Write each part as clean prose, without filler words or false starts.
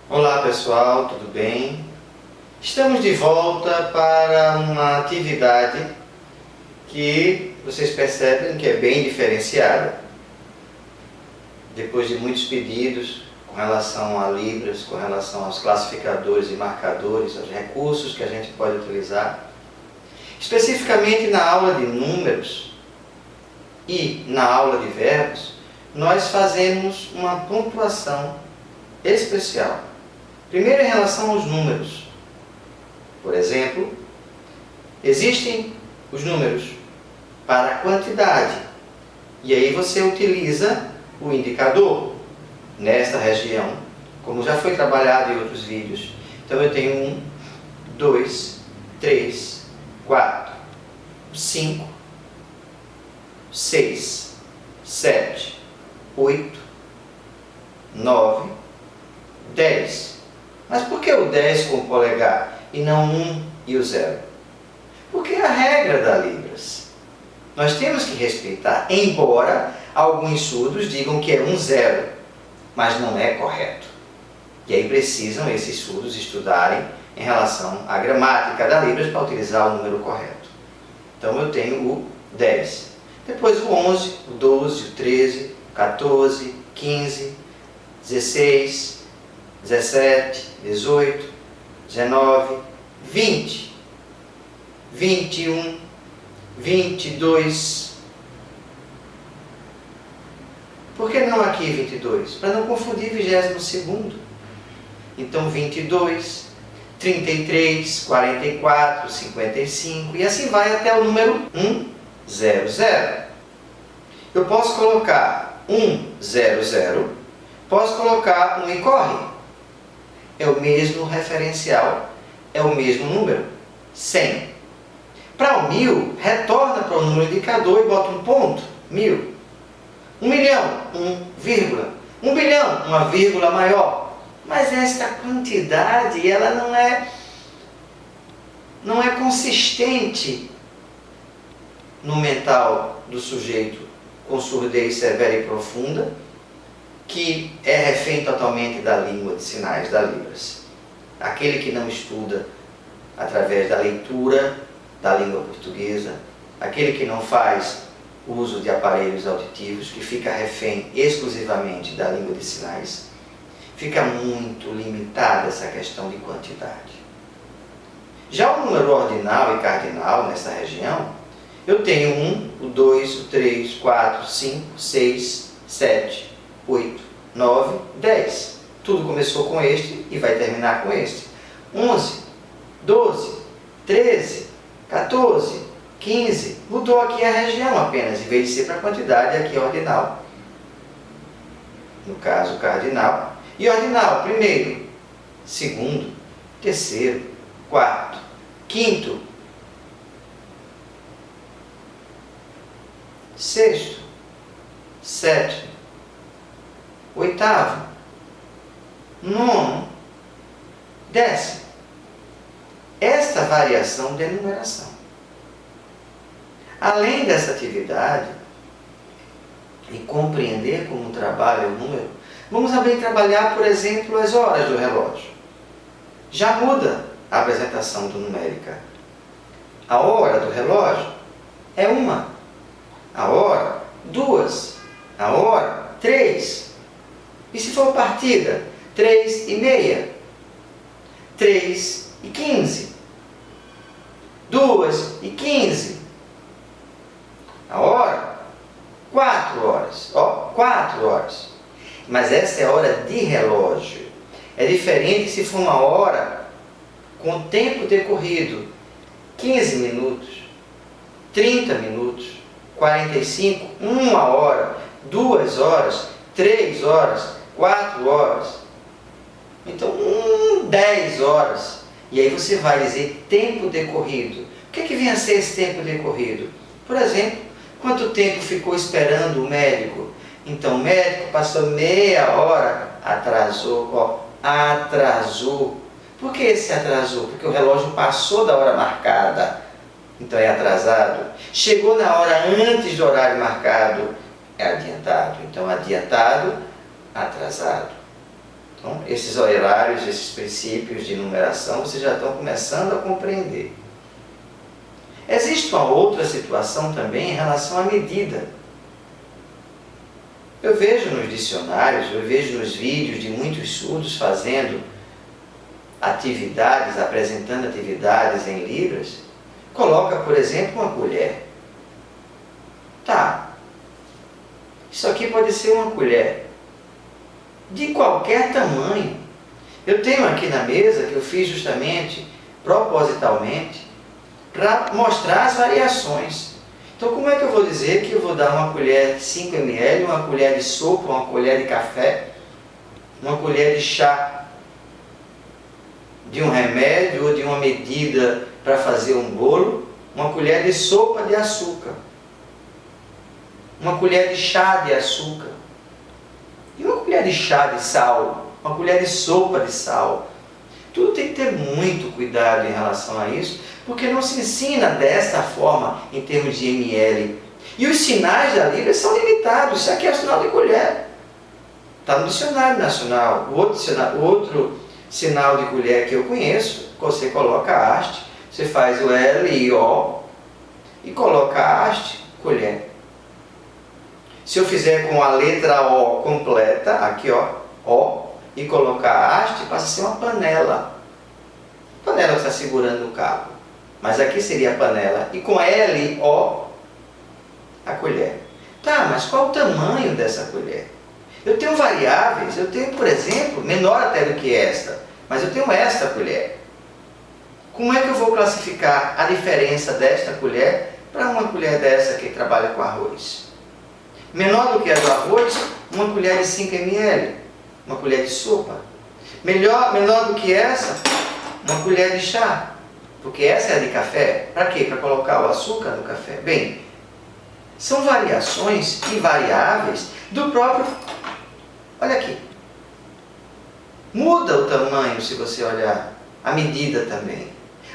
Olá pessoal, tudo bem? Estamos de volta para uma atividade que vocês percebem que é bem diferenciada. Depois de muitos pedidos com relação a Libras, com relação aos classificadores e marcadores, aos recursos que a gente pode utilizar, especificamente na aula de números e na aula de verbos, nós fazemos uma pontuação especial. Primeiro, em relação aos números. Por exemplo, existem os números para a quantidade. E aí você utiliza o indicador nesta região, como já foi trabalhado em outros vídeos. Então eu tenho 1, 2, 3, 4, 5, 6, 7, 8, 9, 10. Mas por que o 10 com o polegar e não 1 e o 0? Porque é a regra da Libras. Nós temos que respeitar, embora alguns surdos digam que é 1, 0, mas não é correto. E aí precisam esses surdos estudarem em relação à gramática da Libras para utilizar o número correto. Então eu tenho o 10. Depois o 11, o 12, o 13, o 14, 15, 16, 17, 18, 19, 20, 21, 22. Por que não aqui 22? Para não confundir 22º. Então 22, 33, 44, 55 e assim vai até o número 100. Eu posso colocar 100, posso colocar um e corre. É o mesmo referencial, é o mesmo número, 100. Para o 1000, retorna para o número indicador e bota um ponto, 1000. 1 milhão, 1, 1 bilhão, uma vírgula maior. Mas esta quantidade, ela não é consistente no mental do sujeito com surdez severa e profunda, que é refém totalmente da língua de sinais da Libras. Aquele que não estuda através da leitura da língua portuguesa, aquele que não faz uso de aparelhos auditivos, que fica refém exclusivamente da língua de sinais, fica muito limitada essa questão de quantidade. Já o número ordinal e cardinal nessa região, eu tenho 1, o 2, o 3, 4, 5, 6, 7, 8, 9, 10. Tudo começou com este e vai terminar com este. 11, 12, 13, 14, 15. Mudou aqui a região apenas, em vez de ser para quantidade, aqui é ordinal. No caso, cardinal. E ordinal, primeiro, segundo, terceiro, quarto, quinto, sexto, sétimo, oitavo, nono, décimo. Esta variação de numeração. Além dessa atividade, e compreender como trabalha o número, vamos também trabalhar, por exemplo, as horas do relógio. Já muda a apresentação do numérica. A hora do relógio é 1, a hora 2, a hora 3. E se for partida, 3:30, 3:15, 2:15. A hora, 4 horas. 4 horas. Mas essa é a hora de relógio. É diferente se for uma hora com tempo decorrido. 15 minutos, 30 minutos, 45, 1 hora, 2 horas, 3 horas, 4 horas. Então, 10 horas. E aí você vai dizer tempo decorrido. O que vem a ser esse tempo decorrido? Por exemplo, quanto tempo ficou esperando o médico? Então, o médico passou meia hora, atrasou, atrasou. Por que esse atrasou? Porque o relógio passou da hora marcada, então é atrasado. Chegou na hora antes do horário marcado, é adiantado. Então, adiantado, atrasado. Então, esses horários, esses princípios de numeração, vocês já estão começando a compreender. Existe uma outra situação também em relação à medida. Eu vejo nos dicionários, eu vejo nos vídeos de muitos surdos fazendo atividades, apresentando atividades em libras, coloca, por exemplo, uma colher. Tá, isso aqui pode ser uma colher de qualquer tamanho. Eu tenho aqui na mesa, que eu fiz justamente, propositalmente, para mostrar as variações. Então, como é que eu vou dizer que eu vou dar uma colher de 5 ml, uma colher de sopa, uma colher de café, uma colher de chá, de um remédio ou de uma medida para fazer um bolo, uma colher de sopa de açúcar, uma colher de chá de açúcar, e uma colher de chá de sal, uma colher de sopa de sal. Tudo tem que ter muito cuidado em relação a isso, porque não se ensina desta forma em termos de ml. E os sinais da Libra são limitados. Isso aqui é o sinal de colher. Está no dicionário nacional. O outro sinal de colher que eu conheço, você coloca a haste, você faz o L e O e coloca a haste, colher. Se eu fizer com a letra O completa, aqui ó, O, e colocar a haste, passa a ser uma panela. Panela que está segurando o cabo. Mas aqui seria a panela. E com L, O, a colher. Tá, mas qual o tamanho dessa colher? Eu tenho variáveis. Eu tenho, por exemplo, menor até do que esta. Mas eu tenho esta colher. Como é que eu vou classificar a diferença desta colher para uma colher dessa que trabalha com arroz? Menor do que a do arroz, uma colher de 5 ml. Uma colher de sopa. Menor do que essa, uma colher de chá. Porque essa é a de café. Para quê? Para colocar o açúcar no café. Bem, são variações e variáveis do próprio... Olha aqui. Muda o tamanho se você olhar. A medida também.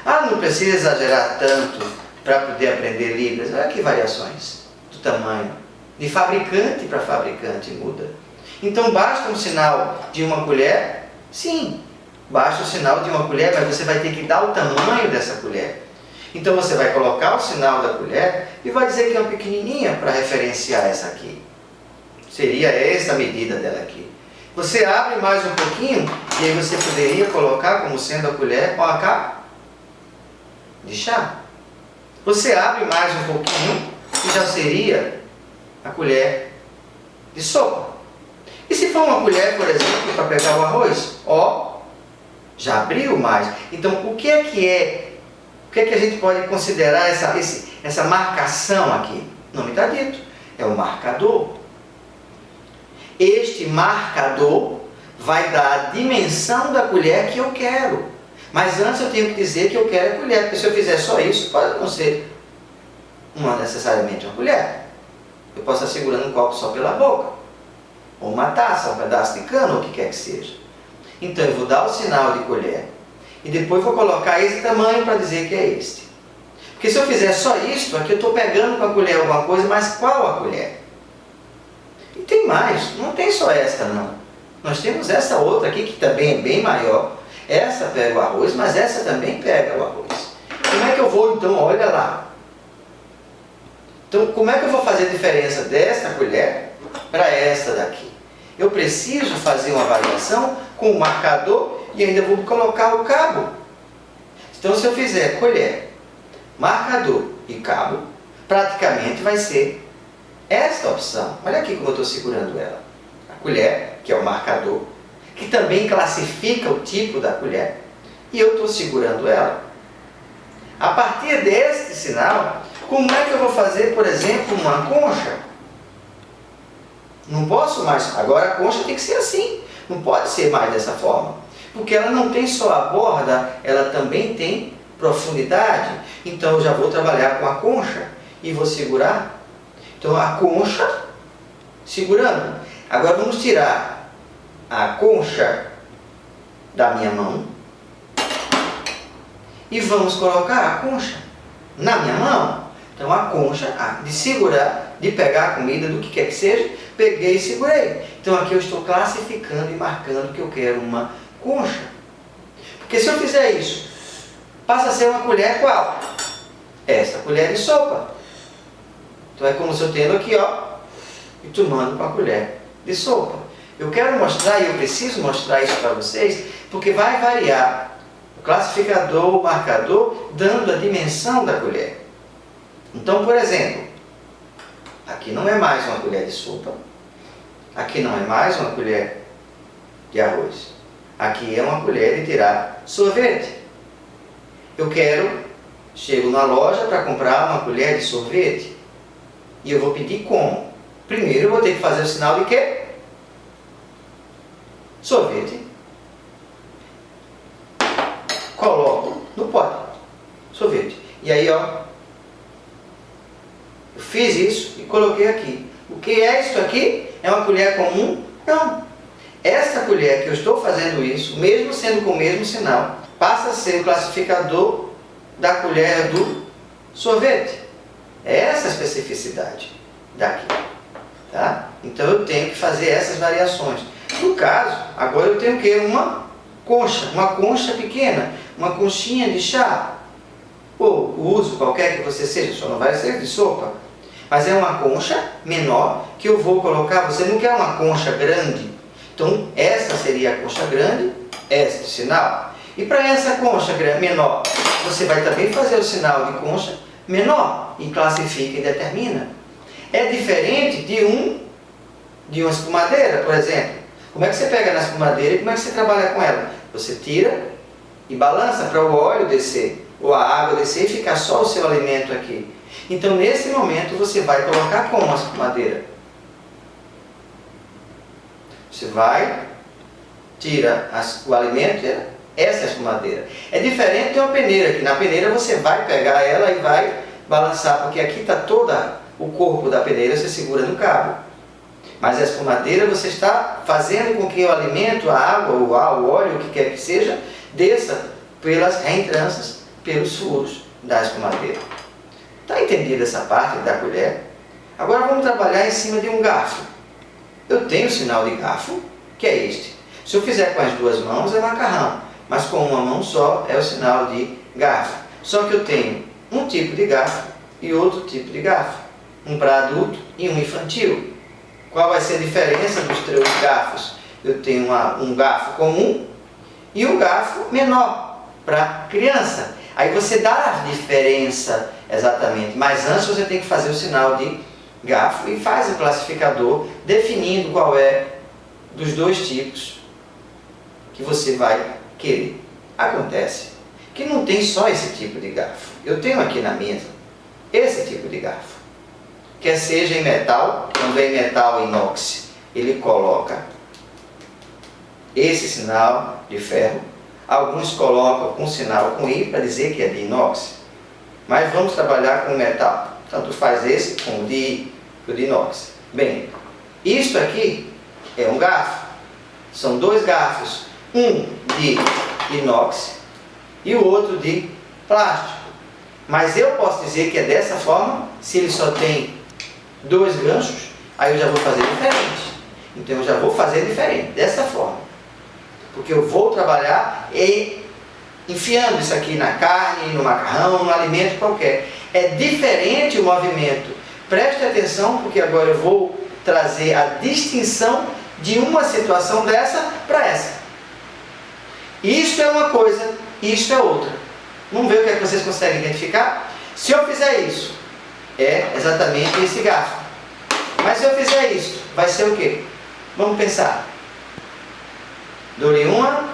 Ah, não precisa exagerar tanto para poder aprender Libras. Olha que variações do tamanho. De fabricante para fabricante muda. Então basta um sinal de uma colher? Sim, basta o sinal de uma colher, mas você vai ter que dar o tamanho dessa colher. Então você vai colocar o sinal da colher e vai dizer que é uma pequenininha para referenciar essa aqui. Seria essa a medida dela aqui. Você abre mais um pouquinho e aí você poderia colocar como sendo a colher com a capa de chá. Você abre mais um pouquinho e já seria a colher de sopa. E se for uma colher, por exemplo, para pegar o arroz? Ó, já abriu mais. Então, o que é que a gente pode considerar essa marcação aqui? O nome está dito, é o marcador. Este marcador vai dar a dimensão da colher que eu quero. Mas antes eu tenho que dizer que eu quero a colher, porque se eu fizer só isso, pode não ser necessariamente uma colher. Eu posso estar segurando um copo só pela boca. Ou uma taça, um pedaço de cano, ou o que quer que seja. Então eu vou dar o sinal de colher. E depois vou colocar esse tamanho para dizer que é este. Porque se eu fizer só isto, aqui eu estou pegando com a colher alguma coisa, mas qual a colher? E tem mais, não tem só esta não. Nós temos essa outra aqui que também é bem maior. Essa pega o arroz, mas essa também pega o arroz. Como é que eu vou então? Olha lá. Então como é que eu vou fazer a diferença desta colher para esta daqui? Eu preciso fazer uma variação com o marcador e ainda vou colocar o cabo. Então se eu fizer colher, marcador e cabo, praticamente vai ser esta opção. Olha aqui como eu estou segurando ela. A colher, que é o marcador, que também classifica o tipo da colher, e eu estou segurando ela. A partir deste sinal, como é que eu vou fazer, por exemplo, uma concha? Não posso mais. Agora a concha tem que ser assim. Não pode ser mais dessa forma. Porque ela não tem só a borda, ela também tem profundidade. Então eu já vou trabalhar com a concha e vou segurar. Então a concha, segurando. Agora vamos tirar a concha da minha mão e vamos colocar a concha na minha mão. Então a concha, de segurar, de pegar a comida, do que quer que seja, peguei e segurei. Então aqui eu estou classificando e marcando que eu quero uma concha. Porque se eu fizer isso, passa a ser uma colher qual? Esta colher de sopa. Então é como se eu tendo aqui, ó, e tomando com a colher de sopa. Eu quero mostrar, e eu preciso mostrar isso para vocês, porque vai variar o classificador, o marcador, dando a dimensão da colher. Então, por exemplo, aqui não é mais uma colher de sopa, aqui não é mais uma colher de arroz, aqui é uma colher de tirar sorvete. Eu chego na loja para comprar uma colher de sorvete, e eu vou pedir como? Primeiro eu vou ter que fazer o sinal de quê? Sorvete. Coloco no pote. Sorvete. E aí, ó, eu fiz isso e coloquei aqui. O que é isso aqui? É uma colher comum? Não. Esta colher que eu estou fazendo isso, mesmo sendo com o mesmo sinal, passa a ser o classificador da colher do sorvete. É essa a especificidade daqui. Tá? Então eu tenho que fazer essas variações. No caso, agora eu tenho que uma concha pequena, uma conchinha de chá, ou o uso qualquer que você seja, só não vai ser de sopa, mas é uma concha menor que eu vou colocar. Você não quer uma concha grande, então essa seria a concha grande, este sinal. E para essa concha menor, você vai também fazer o sinal de concha menor e classifica e determina. É diferente de uma espumadeira, por exemplo. Como é que você pega na espumadeira e como é que você trabalha com ela? Você tira e balança para o óleo descer, ou a água descer e ficar só o seu alimento aqui. Então, nesse momento, você vai colocar como a espumadeira? Você vai, tira o alimento, essa é a espumadeira. É diferente de uma peneira, que na peneira você vai pegar ela e vai balançar, porque aqui está todo o corpo da peneira, você segura no cabo. Mas a espumadeira, você está fazendo com que o alimento, a água, o óleo, o que quer que seja, desça pelas reentrâncias, pelos furos da espumadeira. Está entendida essa parte da colher? Agora vamos trabalhar em cima de um garfo. Eu tenho o sinal de garfo, que é este. Se eu fizer com as duas mãos é macarrão, mas com uma mão só é o sinal de garfo. Só que eu tenho um tipo de garfo e outro tipo de garfo. Um para adulto e um infantil. Qual vai ser a diferença dos três garfos? Eu tenho um garfo comum e um garfo menor para criança. Aí você dá a diferença exatamente, mas antes você tem que fazer o sinal de garfo e faz o classificador definindo qual é dos dois tipos que você vai querer. Acontece que não tem só esse tipo de garfo. Eu tenho aqui na mesa esse tipo de garfo. Quer seja em metal, quando é em metal inox, ele coloca esse sinal de ferro. Alguns colocam com sinal com I para dizer que é de inox. Mas vamos trabalhar com metal. Tanto faz esse como o de inox. Bem, isto aqui é um garfo. São dois garfos. Um de inox e o outro de plástico. Mas eu posso dizer que é dessa forma, se ele só tem dois ganchos, aí eu já vou fazer diferente. Então eu já vou fazer diferente, dessa forma. Porque eu vou trabalhar enfiando isso aqui na carne, no macarrão, no alimento qualquer. É diferente o movimento. Preste atenção, porque agora eu vou trazer a distinção de uma situação dessa para essa. Isto é uma coisa, isto é outra. Vamos ver o que é que vocês conseguem identificar? Se eu fizer isso, é exatamente esse garfo. Mas se eu fizer isso, vai ser o quê? Vamos pensar. Dou-lhe uma,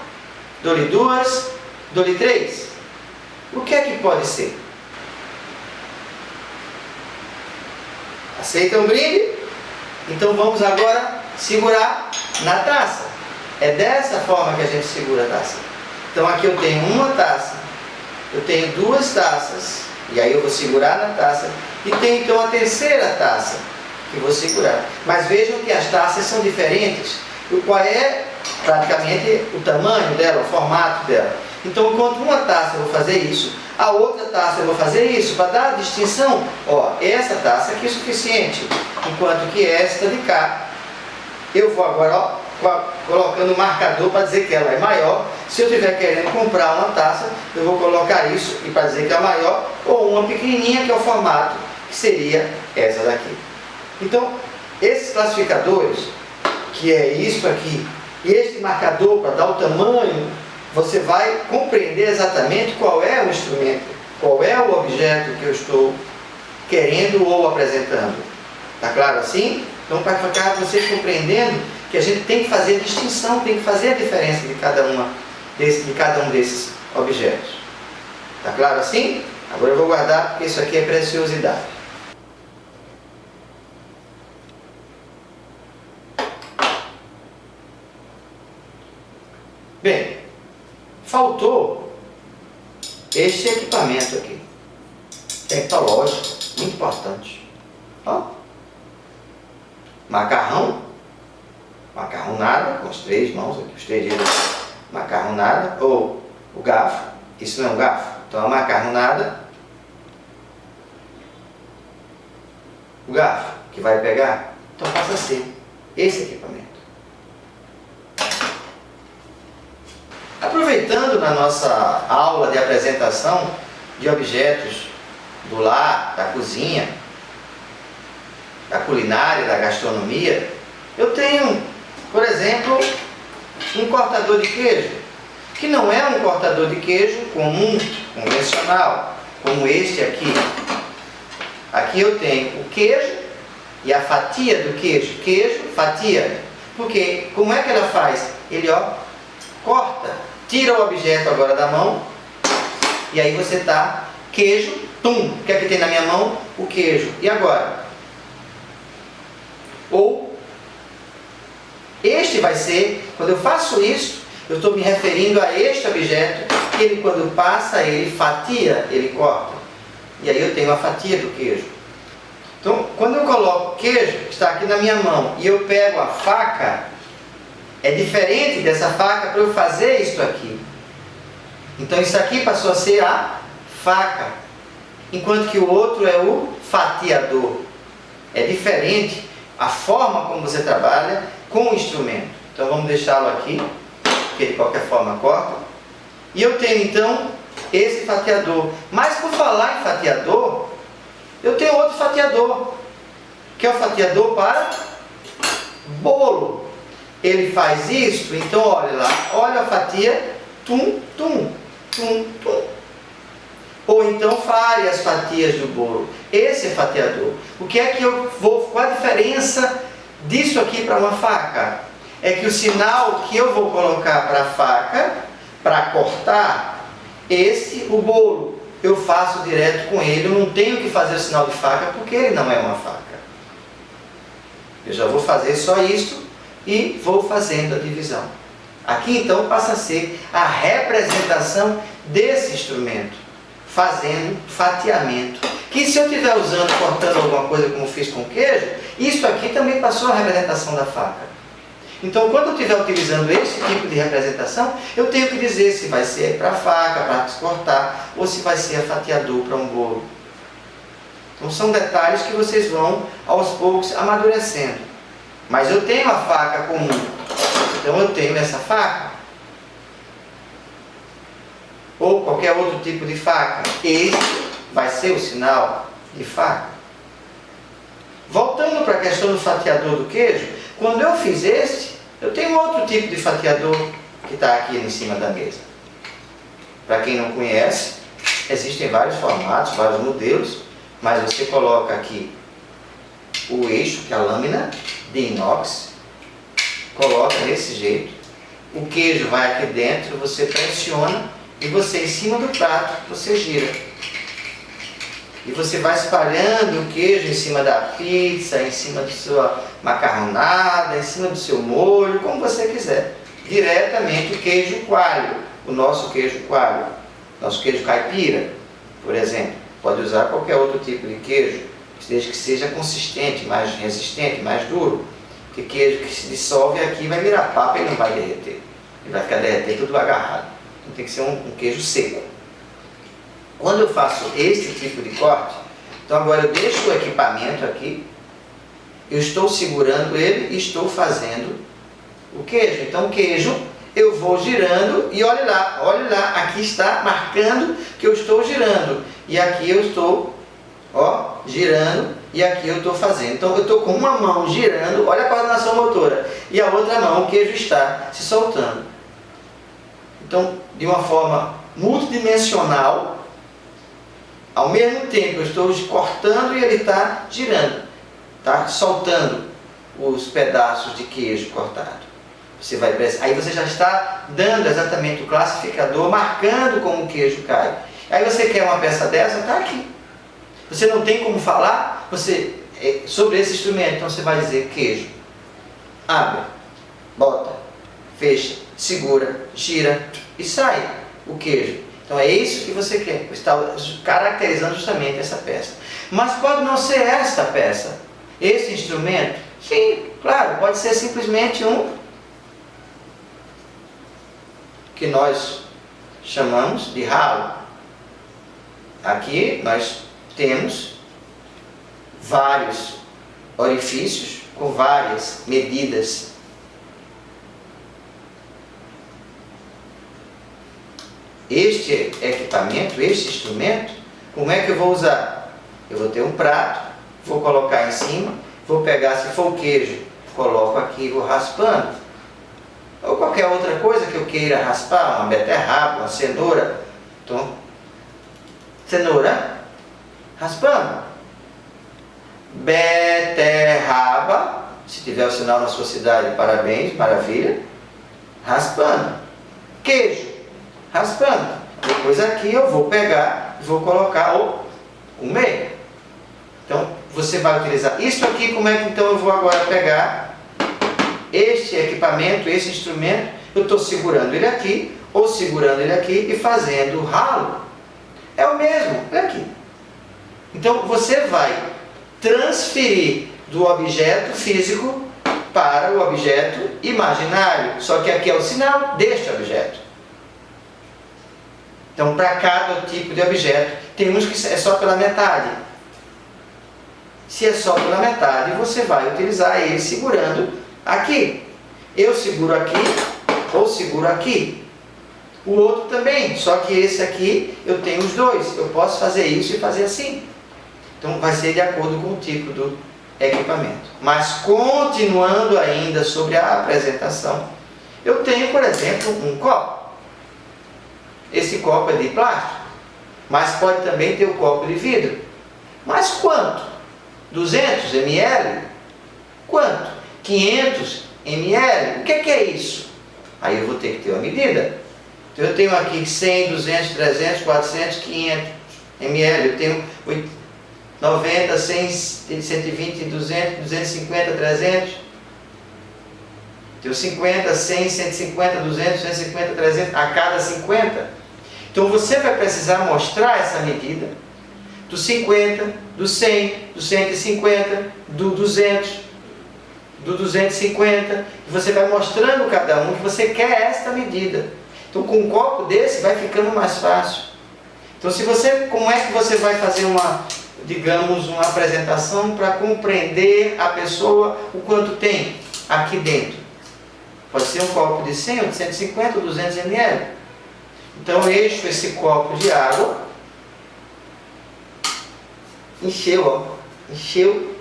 dou-lhe duas, dou-lhe três. O que é que pode ser? Aceita um brinde? Então vamos agora segurar na taça. É dessa forma que a gente segura a taça. Então aqui eu tenho uma taça, eu tenho duas taças, e aí eu vou segurar na taça, e tenho então a terceira taça, que vou segurar. Mas vejam que as taças são diferentes, e qual é praticamente o tamanho dela, o formato dela. Então, enquanto uma taça eu vou fazer isso, a outra taça eu vou fazer isso, para dar a distinção, ó, essa taça aqui é suficiente, enquanto que esta de cá, eu vou agora, ó, colocando o marcador para dizer que ela é maior. Se eu estiver querendo comprar uma taça, eu vou colocar isso e para dizer que é maior, ou uma pequenininha, que é o formato, que seria essa daqui. Então, esses classificadores, que é isso aqui, e este marcador para dar o tamanho, você vai compreender exatamente qual é o instrumento, qual é o objeto que eu estou querendo ou apresentando. Está claro assim? Então, para ficar vocês compreendendo que a gente tem que fazer a distinção, tem que fazer a diferença de cada um desses objetos. Está claro assim? Agora eu vou guardar, porque isso aqui é preciosidade. Bem, faltou este equipamento aqui, tecnológico, muito importante. Ó, macarronada, com as três mãos aqui, os três dedos, macarronada, ou o garfo, isso não é um garfo, então a macarronada, o garfo que vai pegar, então passa a ser esse equipamento. Aproveitando na nossa aula de apresentação de objetos do lar, da cozinha, da culinária, da gastronomia, eu tenho, por exemplo, um cortador de queijo, que não é um cortador de queijo comum, convencional, como este aqui. Aqui eu tenho o queijo e a fatia do queijo. Queijo, fatia. Porque como é que ela faz? Ele, ó, corta, tira o objeto agora da mão, e aí você tá, queijo, tum, o que é que tem na minha mão? O queijo. E agora? Ou, este vai ser, quando eu faço isso, eu estou me referindo a este objeto, que ele quando passa, ele fatia, ele corta. E aí eu tenho a fatia do queijo. Então, quando eu coloco o queijo, que está aqui na minha mão, e eu pego a faca, é diferente dessa faca para eu fazer isso aqui. Então isso aqui passou a ser a faca, enquanto que o outro é o fatiador. É diferente a forma como você trabalha com o instrumento. Então vamos deixá-lo aqui, porque de qualquer forma corta. E eu tenho então esse fatiador. Mas por falar em fatiador, eu tenho outro fatiador, que é o fatiador para bolo. Ele faz isso, então olha lá, olha a fatia, tum, tum, tum, tum. Ou então várias fatias do bolo. Esse é fatiador. O que é que eu vou, qual a diferença disso aqui para uma faca? É que o sinal que eu vou colocar para a faca, para cortar, o bolo, eu faço direto com ele, eu não tenho que fazer o sinal de faca, porque ele não é uma faca. Eu já vou fazer só isso e vou fazendo a divisão. Aqui então passa a ser a representação desse instrumento, fazendo fatiamento. Que se eu estiver usando, cortando alguma coisa como fiz com queijo, isso aqui também passou a representação da faca. Então quando eu estiver utilizando esse tipo de representação, eu tenho que dizer se vai ser para a faca, para cortar, ou se vai ser a fatiador para um bolo. Então são detalhes que vocês vão aos poucos amadurecendo. Mas eu tenho a faca comum, então eu tenho essa faca, ou qualquer outro tipo de faca. Este vai ser o sinal de faca. Voltando para a questão do fatiador do queijo, quando eu fiz este, eu tenho outro tipo de fatiador que está aqui em cima da mesa. Para quem não conhece, existem vários formatos, vários modelos, mas você coloca aqui o eixo, que é a lâmina de inox, coloca desse jeito, o queijo vai aqui dentro, você pressiona e você em cima do prato, você gira. E você vai espalhando o queijo em cima da pizza, em cima da sua macarronada, em cima do seu molho, como você quiser. Diretamente o queijo coalho, o nosso queijo coalho, nosso queijo caipira, por exemplo. Pode usar qualquer outro tipo de queijo, desde que seja consistente, mais resistente, mais duro. Porque queijo que se dissolve aqui vai virar papa e não vai derreter. Ele vai ficar derretendo tudo agarrado. Então tem que ser um queijo seco. Quando eu faço esse tipo de corte, então agora eu deixo o equipamento aqui, eu estou segurando ele e estou fazendo o queijo. Então o queijo eu vou girando e olha lá, aqui está marcando que eu estou girando. E aqui eu estou, ó, girando e aqui eu estou fazendo. Então eu estou com uma mão girando, olha a coordenação motora, e a outra mão o queijo está se soltando. Então, de uma forma multidimensional, ao mesmo tempo eu estou cortando e ele está girando, tá soltando os pedaços de queijo cortado. Aí você já está dando exatamente o classificador, marcando como o queijo cai. Aí você quer uma peça dessa, está aqui. Você não tem como falar sobre esse instrumento, então você vai dizer queijo. Abre, bota, fecha, segura, gira e sai o queijo. Então é isso que você quer, está caracterizando justamente essa peça. Mas pode não ser esta peça, esse instrumento. Sim, claro, pode ser simplesmente um que nós chamamos de ralo. Aqui nós temos vários orifícios com várias medidas. Este equipamento, este instrumento, como é que eu vou usar? Eu vou ter um prato, vou colocar em cima, vou pegar, se for o queijo, coloco aqui e vou raspando. Ou qualquer outra coisa que eu queira raspar, uma beterraba, uma cenoura. Então, cenoura, raspando. Beterraba, se tiver o sinal na sua cidade, parabéns, maravilha. Raspando. Queijo, raspando. Depois aqui eu vou pegar e vou colocar o meio. Então, você vai utilizar isso aqui. Como é que então eu vou agora pegar este equipamento, esse instrumento? Eu estou segurando ele aqui, ou segurando ele aqui e fazendo o ralo. É o mesmo, é aqui. Então você vai transferir do objeto físico para o objeto imaginário. Só que aqui é o sinal deste objeto. Então, para cada tipo de objeto, tem uns que é só pela metade. Se é só pela metade, você vai utilizar ele segurando aqui. Eu seguro aqui ou seguro aqui. O outro também, só que esse aqui eu tenho os dois. Eu posso fazer isso e fazer assim. Então vai ser de acordo com o tipo do equipamento. Mas continuando ainda sobre a apresentação, eu tenho, por exemplo, um copo. Esse copo é de plástico, mas pode também ter o copo de vidro. Mas quanto? 200 ml? Quanto? 500 ml? O que é isso? Aí eu vou ter que ter uma medida. Então eu tenho aqui 100, 200, 300, 400, 500 ml. Eu tenho 90, 100, 120, 200, 250, 300. Tenho 50, 100, 150, 200, 150, 300 a cada 50. Então você vai precisar mostrar essa medida do 50, do 100, do 150, do 200, do 250. E você vai mostrando cada um que você quer esta medida. Então com um copo desse vai ficando mais fácil. Então como é que você vai fazer uma apresentação para compreender a pessoa o quanto tem aqui dentro? Pode ser um copo de 100, ou de 150, ou 200 ml. Então eu encho esse copo de água. Encheu, ó. Encheu.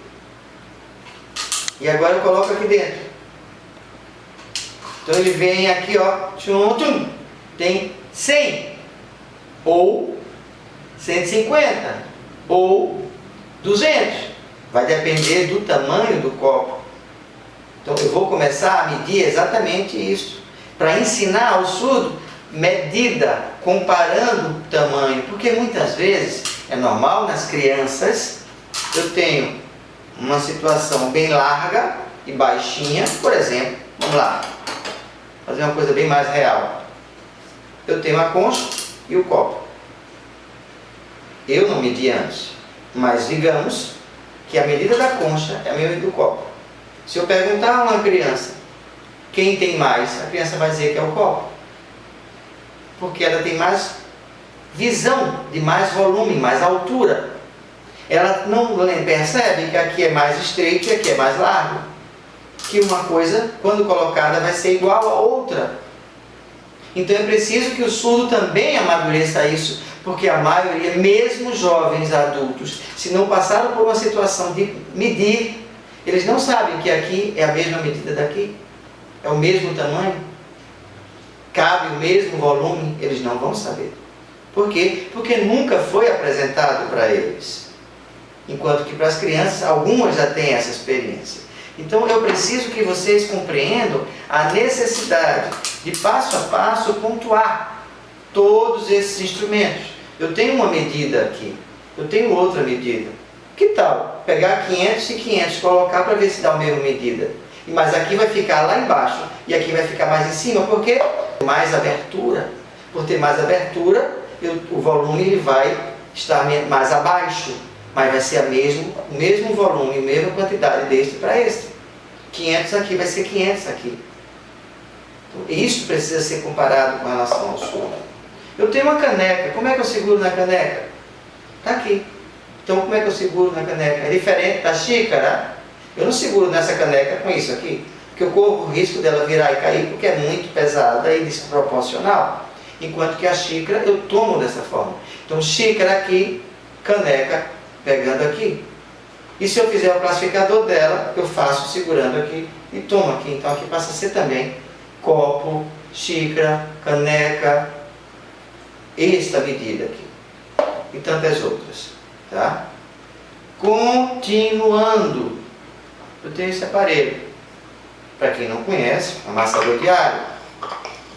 E agora eu coloco aqui dentro. Então ele vem aqui, ó. Tchum, tchum. Tem 100. Ou 150. Ou 200. Vai depender do tamanho do copo. Então eu vou começar a medir exatamente isso. Para ensinar ao surdo medida, comparando o tamanho. Porque muitas vezes é normal nas crianças, eu tenho uma situação bem larga e baixinha. Por exemplo, vamos lá, fazer uma coisa bem mais real. Eu tenho a concha e o copo. Eu não medi antes, mas digamos que a medida da concha é a medida do copo. Se eu perguntar a uma criança quem tem mais, a criança vai dizer que é o copo. porque ela tem mais visão, de mais volume, mais altura. Ela não percebe que aqui é mais estreito e aqui é mais largo. Que uma coisa, quando colocada, vai ser igual a outra. Então é preciso que o surdo também amadureça isso, porque a maioria, mesmo jovens adultos, se não passaram por uma situação de medir, eles não sabem que aqui é a mesma medida daqui, é o mesmo tamanho, cabe o mesmo volume, eles não vão saber. Por quê? Porque nunca foi apresentado para eles. Enquanto que para as crianças, algumas já têm essa experiência. Então eu preciso que vocês compreendam a necessidade de passo a passo pontuar todos esses instrumentos. Eu tenho uma medida aqui, eu tenho outra medida. Que tal pegar 500 e 500, colocar para ver se dá a mesma medida? Mas aqui vai ficar lá embaixo e aqui vai ficar mais em cima, porque mais abertura. Por ter mais abertura, o volume ele vai estar mais abaixo, mas vai ser o mesmo volume, a mesma quantidade deste para este. 500 aqui vai ser 500 aqui. Então, isso precisa ser comparado com relação ao surdo. Eu tenho uma caneca, como é que eu seguro na caneca? Está aqui. Então como é que eu seguro na caneca? É diferente da xícara. Eu não seguro nessa caneca com isso aqui, porque eu corro o risco dela virar e cair, porque é muito pesada e desproporcional. Enquanto que a xícara eu tomo dessa forma. Então xícara aqui, caneca pegando aqui. E se eu fizer o classificador dela, eu faço segurando aqui e tomo aqui. Então aqui passa a ser também copo, xícara, caneca, esta medida aqui. E tantas outras. Tá? Continuando. Eu tenho esse aparelho. Para quem não conhece, amassador de alho.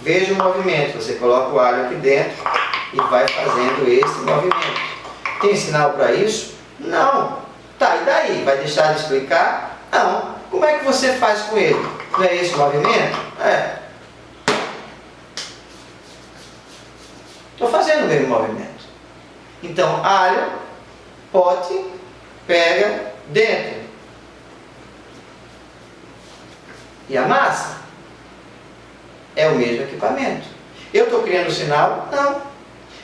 Veja o movimento. Você coloca o alho aqui dentro e vai fazendo esse movimento. Tem sinal para isso? Não. Tá, e daí? Vai deixar de explicar? Não. Como é que você faz com ele? Não é esse o movimento? É. Estou fazendo o mesmo movimento. Então, alho, pote, pega dentro. E amassa. É o mesmo equipamento. Eu estou criando sinal? Não.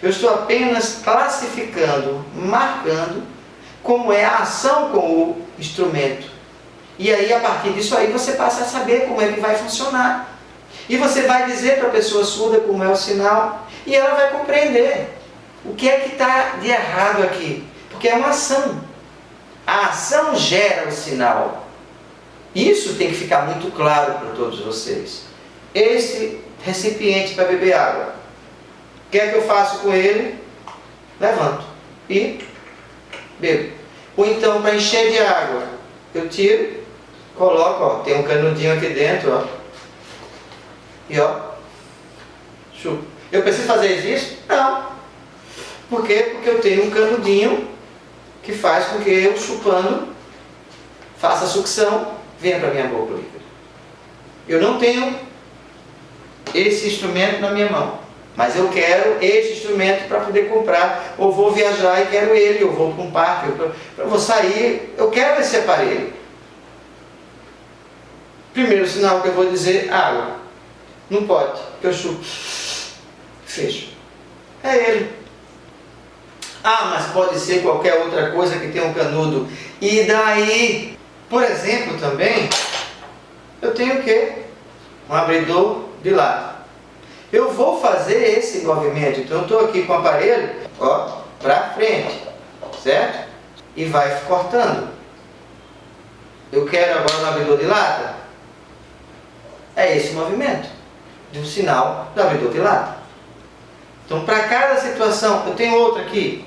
Eu estou apenas classificando, marcando como é a ação com o instrumento. E aí, a partir disso aí, você passa a saber como é que vai funcionar. E você vai dizer para a pessoa surda como é o sinal, e ela vai compreender o que é que está de errado aqui. Porque é uma ação. A ação gera o sinal. Isso tem que ficar muito claro para todos vocês. Este recipiente para beber água, o que é que eu faço com ele? Levanto e bebo. Ou então, para encher de água, eu tiro, coloco, ó, tem um canudinho aqui dentro, ó, e ó, chupo. Eu preciso fazer isso? Não. Por quê? Porque eu tenho um canudinho que faz com que eu, chupando, faça sucção, venha para a minha boca líquida. Eu não tenho esse instrumento na minha mão, mas eu quero esse instrumento para poder comprar, ou vou viajar e quero ele, eu vou para um parque, eu vou sair, eu quero esse aparelho. Primeiro sinal que eu vou dizer, água, no pote, que eu chupo, fecho. É ele. Ah, mas pode ser qualquer outra coisa que tenha um canudo. E daí, por exemplo, também, eu tenho o quê? Um abridor de lado. Eu vou fazer esse movimento, então eu estou aqui com o aparelho, ó, para frente, certo? E vai cortando. Eu quero agora um abridor de lata. É esse movimento do sinal do abridor de lata. Então, para cada situação, eu tenho outra aqui.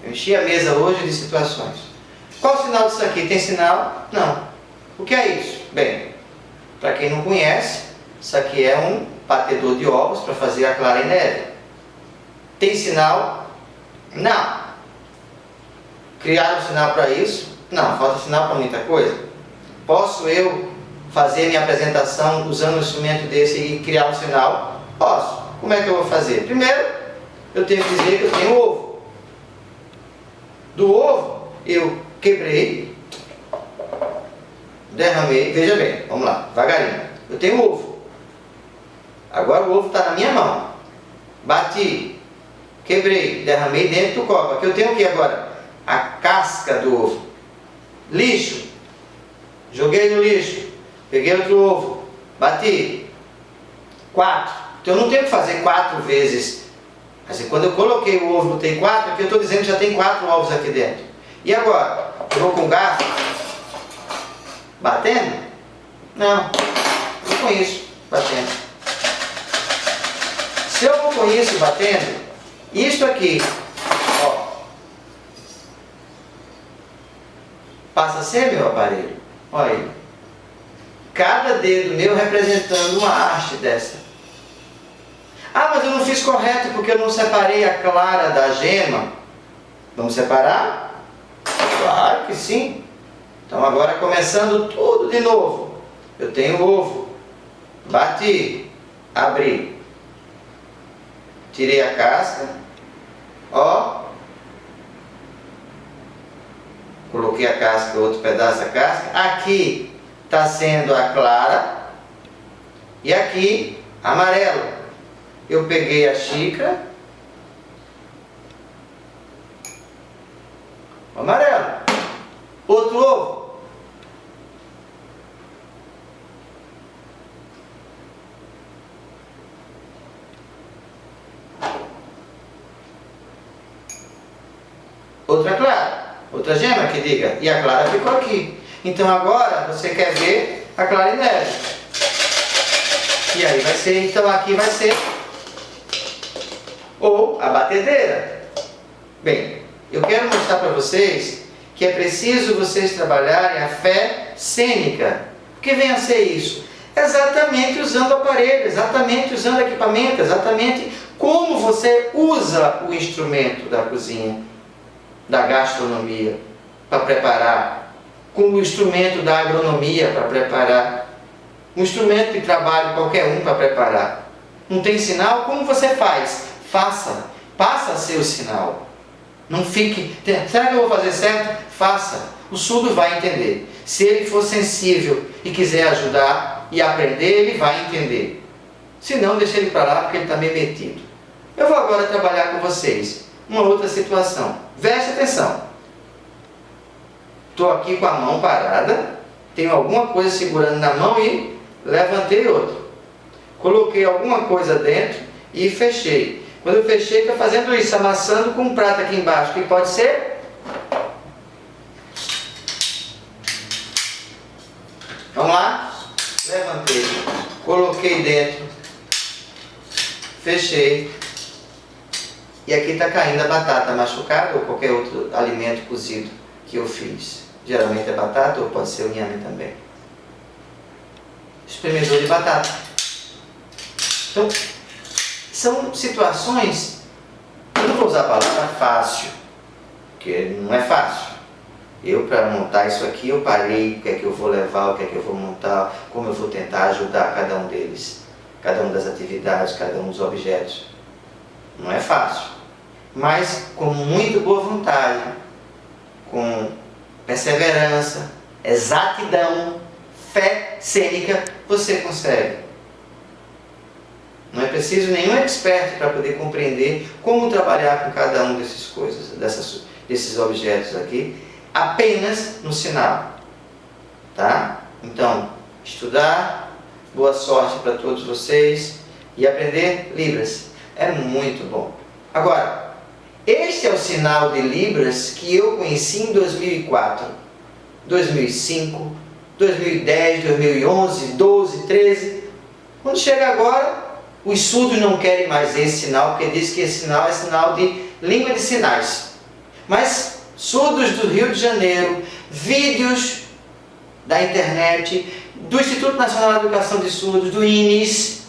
Eu enchi a mesa hoje de situações. Qual o sinal disso aqui? Tem sinal? Não. O que é isso? Bem, para quem não conhece, isso aqui é um batedor de ovos para fazer a clara em neve. Tem sinal? Não. Criaram um sinal para isso? Não, falta sinal para muita coisa. Posso eu fazer minha apresentação usando um instrumento desse e criar um sinal? Posso. Como é que eu vou fazer? Primeiro, eu tenho que dizer que eu tenho ovo. Do ovo, eu quebrei, derramei, veja bem, vamos lá, devagarinho. Eu tenho ovo. Agora o ovo está na minha mão. bati, quebrei, derramei dentro do copo. Aqui eu tenho o que agora? A casca do ovo. Lixo, joguei no lixo, peguei outro ovo, bati, 4. Então eu não tenho que fazer 4 vezes. Assim, quando eu coloquei o ovo, botei 4, aqui eu estou dizendo que já tem 4 ovos aqui dentro. E agora? Eu vou com o garfo, batendo? Não, vou com isso, batendo. Se eu vou com isso batendo, isto aqui, ó, passa a ser meu aparelho. Olha aí. Cada dedo meu representando uma haste dessa. Ah, mas eu não fiz correto porque eu não separei a clara da gema. Vamos separar? Claro que sim. Então agora começando tudo de novo. Eu tenho o ovo. Bati. Abri. Tirei a casca. Ó. Coloquei a casca, outro pedaço da casca. Aqui está sendo a clara. E aqui, amarelo. Eu peguei a xícara. Amarelo. Outro ovo. Outra clara. Outra gema que diga. E a clara ficou aqui. Então agora você quer ver a clara em neve. E aí vai ser, então aqui vai ser ou a batedeira. Bem, eu quero mostrar para vocês que é preciso vocês trabalharem a fé cênica. O que vem a ser isso? Exatamente usando o aparelho, exatamente usando equipamento, exatamente como você usa o instrumento da cozinha, da gastronomia, para preparar, com o instrumento da agronomia para preparar, um instrumento de trabalho qualquer um para preparar. Não tem sinal? Como você faz? Faça, passa a ser o sinal. Não fique, será que eu vou fazer certo? Faça, o surdo vai entender. Se ele for sensível e quiser ajudar e aprender, ele vai entender. Se não, deixa ele para lá porque ele está meio metido. Eu vou agora trabalhar com vocês uma outra situação. Preste atenção. Estou aqui com a mão parada, tenho alguma coisa segurando na mão e levantei outra. Coloquei alguma coisa dentro e fechei. Quando eu fechei, estou fazendo isso, amassando com um prato aqui embaixo, que pode ser? Vamos lá? Levantei, coloquei dentro, fechei. E aqui está caindo a batata machucada ou qualquer outro alimento cozido que eu fiz. Geralmente é batata ou pode ser o inhame também. Espremedor de batata. Então, são situações, eu não vou usar a palavra fácil, porque não é fácil. Eu, para montar isso aqui, eu parei, o que é que eu vou levar, o que é que eu vou montar, como eu vou tentar ajudar cada um deles, cada uma das atividades, cada um dos objetos. Não é fácil, mas com muito boa vontade, com perseverança, exatidão, fé cênica, você consegue. Não é preciso nenhum expert para poder compreender como trabalhar com cada um dessas coisas, desses objetos aqui, apenas no sinal. Tá? Então, estudar, boa sorte para todos vocês e aprender Libras. É muito bom. Agora, este é o sinal de Libras que eu conheci em 2004, 2005, 2010, 2011, 12, 13. Quando chega agora, os surdos não querem mais esse sinal, porque diz que esse sinal é sinal de língua de sinais. Mas surdos do Rio de Janeiro, vídeos da internet, do Instituto Nacional de Educação de Surdos, do INES,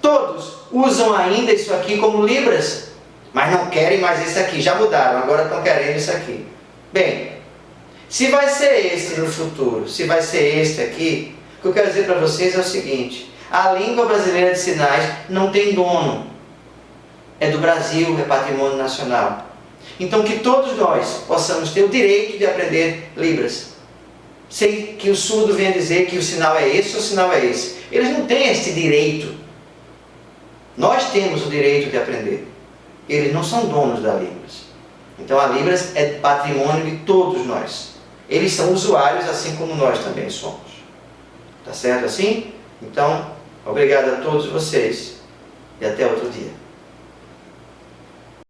todos usam ainda isso aqui como Libras, mas não querem mais esse aqui, já mudaram, agora estão querendo isso aqui. Bem, se vai ser esse no futuro, se vai ser este aqui, o que eu quero dizer para vocês é o seguinte: a língua brasileira de sinais não tem dono, é do Brasil, é patrimônio nacional. Então que todos nós possamos ter o direito de aprender Libras, sem que o surdo venha dizer que o sinal é esse ou o sinal é esse. Eles não têm esse direito. Nós temos o direito de aprender. Eles não são donos da Libras. Então a Libras é patrimônio de todos nós. Eles são usuários, assim como nós também somos. Tá certo assim? Então, obrigado a todos vocês e até outro dia.